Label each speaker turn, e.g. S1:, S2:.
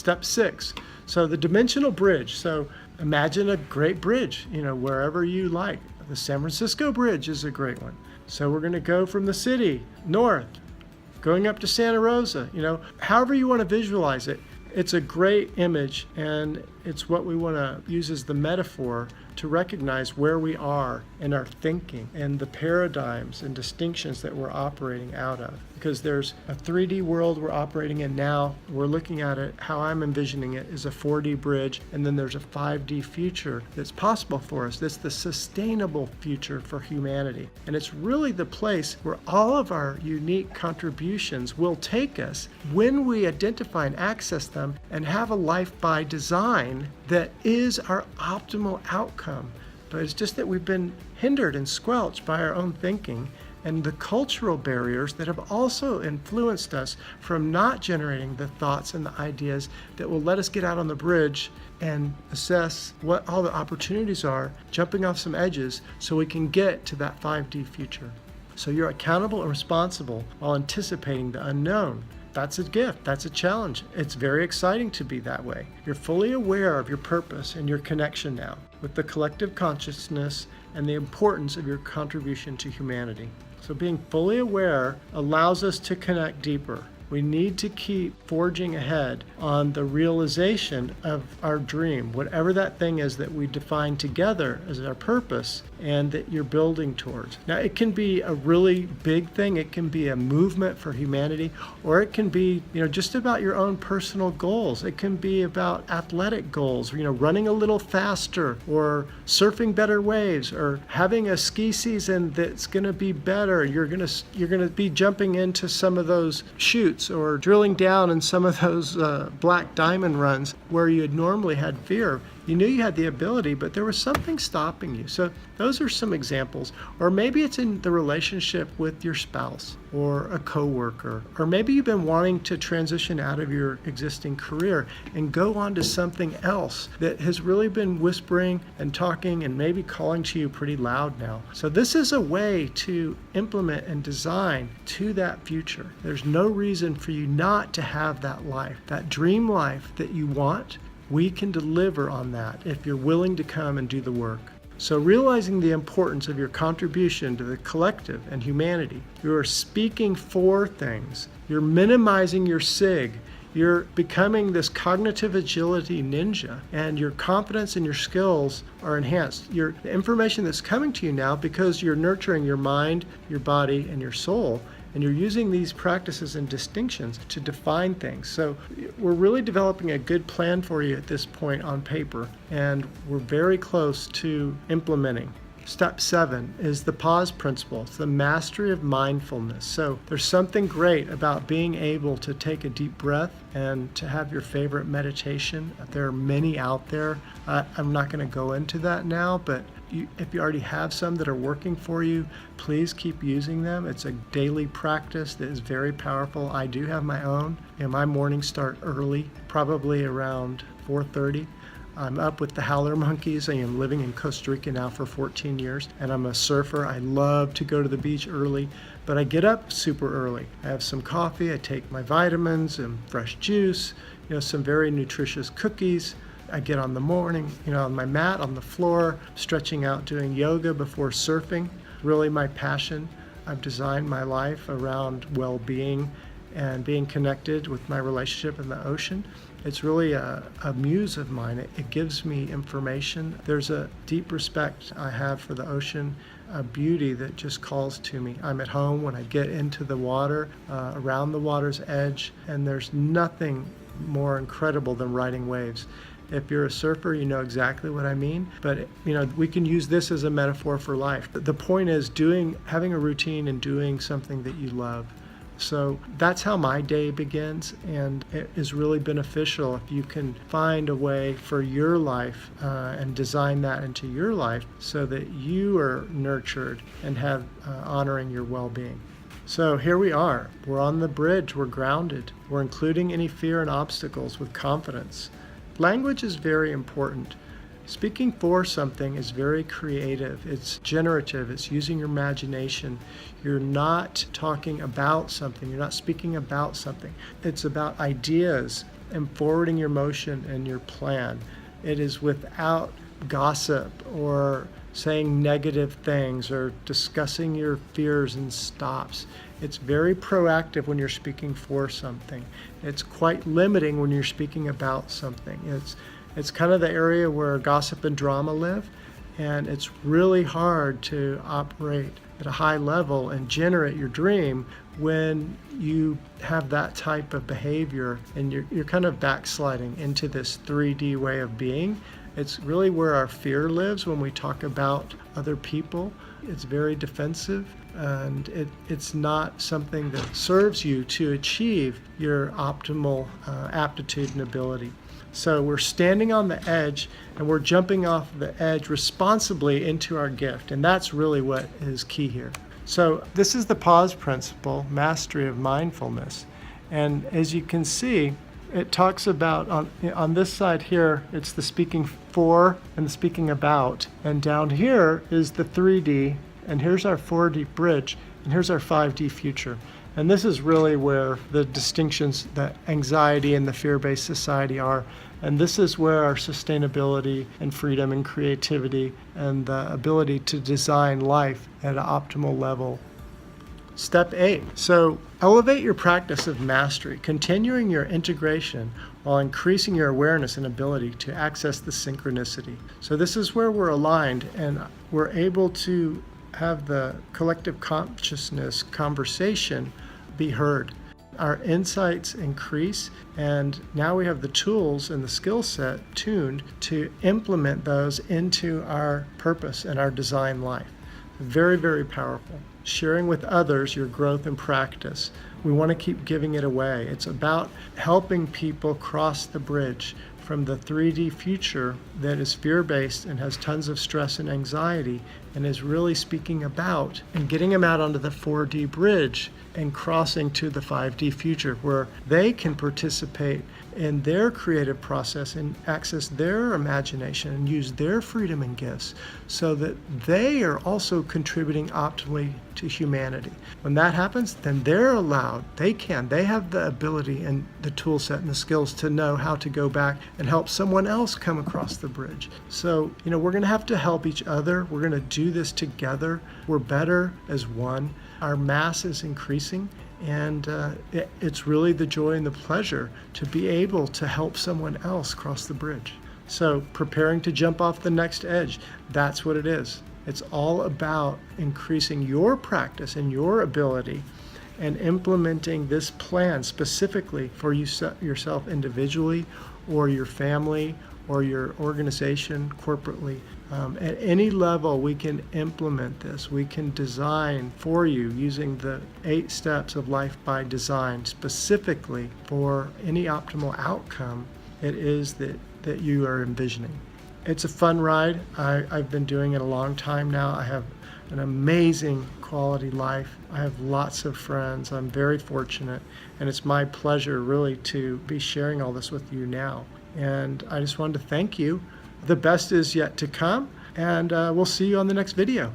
S1: Step 6. So the dimensional bridge. So imagine a great bridge, wherever you like. The San Francisco Bridge is a great one. So we're going to go from the city north, going up to Santa Rosa, however you want to visualize it. It's a great image, and it's what we want to use as the metaphor to recognize where we are in our thinking and the paradigms and distinctions that we're operating out of. Because there's a 3D world we're operating in now. We're looking at it, how I'm envisioning it is a 4D bridge, and then there's a 5D future that's possible for us. That's the sustainable future for humanity. And it's really the place where all of our unique contributions will take us when we identify and access them and have a life by design that is our optimal outcome. But it's just that we've been hindered and squelched by our own thinking and the cultural barriers that have also influenced us from not generating the thoughts and the ideas that will let us get out on the bridge and assess what all the opportunities are, jumping off some edges so we can get to that 5D future. So you're accountable and responsible while anticipating the unknown. That's a gift. That's a challenge. It's very exciting to be that way. You're fully aware of your purpose and your connection now with the collective consciousness and the importance of your contribution to humanity. So being fully aware allows us to connect deeper. We need to keep forging ahead on the realization of our dream, whatever that thing is that we define together as our purpose and that you're building towards. Now, it can be a really big thing. It can be a movement for humanity, or it can be, just about your own personal goals. It can be about athletic goals, running a little faster, or surfing better waves, or having a ski season that's going to be better. You're going to be jumping into some of those chutes or drilling down in some of those black diamond runs where you had normally had fear. You knew you had the ability, but there was something stopping you. So those are some examples. Or maybe it's in the relationship with your spouse or a coworker. Or maybe you've been wanting to transition out of your existing career and go on to something else that has really been whispering and talking and maybe calling to you pretty loud now. So this is a way to implement and design to that future. There's no reason for you not to have that life, that dream life that you want. We can deliver on that if you're willing to come and do the work. So realizing the importance of your contribution to the collective and humanity, you are speaking for things. You're minimizing your sig. You're becoming this cognitive agility ninja, and your confidence and your skills are enhanced. The information that's coming to you now, because you're nurturing your mind, your body, and your soul, and you're using these practices and distinctions to define things. So we're really developing a good plan for you at this point on paper, and we're very close to implementing. Step 7 is the pause principle. It's the mastery of mindfulness. So there's something great about being able to take a deep breath and to have your favorite meditation. There are many out there. I'm not going to go into that now, but if you already have some that are working for you, please keep using them. It's a daily practice that is very powerful. I do have my own, and my mornings start early, probably around 4:30. I'm up with the howler monkeys. I am living in Costa Rica now for 14 years, and I'm a surfer. I love to go to the beach early, but I get up super early. I have some coffee, I take my vitamins and fresh juice, some very nutritious cookies. I get on the morning, on my mat, on the floor, stretching out, doing yoga before surfing. Really my passion. I've designed my life around well-being and being connected with my relationship in the ocean. It's really a muse of mine. It gives me information. There's a deep respect I have for the ocean, a beauty that just calls to me. I'm at home when I get into the water, around the water's edge, and there's nothing more incredible than riding waves. If you're a surfer, you know exactly what I mean, but we can use this as a metaphor for life. The point is having a routine and doing something that you love. So that's how my day begins, and it is really beneficial if you can find a way for your life and design that into your life so that you are nurtured and have honoring your well-being. So here we are. We're on the bridge. We're grounded. We're including any fear and obstacles with confidence. Language is very important. Speaking for something is very creative. It's generative. It's using your imagination. You're not talking about something. You're not speaking about something. It's about ideas and forwarding your motion and your plan. It is without gossip or saying negative things or discussing your fears and stops. It's very proactive when you're speaking for something. It's quite limiting when you're speaking about something. It's kind of the area where gossip and drama live, and it's really hard to operate at a high level and generate your dream when you have that type of behavior and you're kind of backsliding into this 3D way of being. It's really where our fear lives when we talk about other people. It's very defensive, and it's not something that serves you to achieve your optimal aptitude and ability. So we're standing on the edge and we're jumping off the edge responsibly into our gift. And that's really what is key here. So this is the pause principle, mastery of mindfulness. And as you can see, it talks about on this side here, it's the speaking for and the speaking about. And down here is the 3D, and here's our 4D bridge, and here's our 5D future. And this is really where the distinctions that anxiety and the fear-based society are. And this is where our sustainability and freedom and creativity and the ability to design life at an optimal level. Step 8. So elevate your practice of mastery, continuing your integration while increasing your awareness and ability to access the synchronicity. So this is where we're aligned and we're able to have the collective consciousness conversation be heard. Our insights increase, and now we have the tools and the skill set tuned to implement those into our purpose and our design life. Very, very powerful. Sharing with others your growth and practice. We want to keep giving it away. It's about helping people cross the bridge from the 3D future that is fear-based and has tons of stress and anxiety and is really speaking about and getting them out onto the 4D bridge and crossing to the 5D future where they can participate in their creative process and access their imagination and use their freedom and gifts so that they are also contributing optimally to humanity. When that happens, then they're allowed, they have the ability and the tool set and the skills to know how to go back and help someone else come across the bridge. So, we're going to have to help each other. We're going to do this together. We're better as one. Our mass is increasing, and it's really the joy and the pleasure to be able to help someone else cross the bridge. So preparing to jump off the next edge, that's what it is. It's all about increasing your practice and your ability and implementing this plan specifically for yourself individually or your family or your organization corporately. At any level, we can implement this. We can design for you using the 8 steps of life by design specifically for any optimal outcome it is that you are envisioning. It's a fun ride. I've been doing it a long time now. I have an amazing quality life. I have lots of friends. I'm very fortunate, and it's my pleasure really to be sharing all this with you now. And I just wanted to thank you. The best is yet to come, and we'll see you on the next video.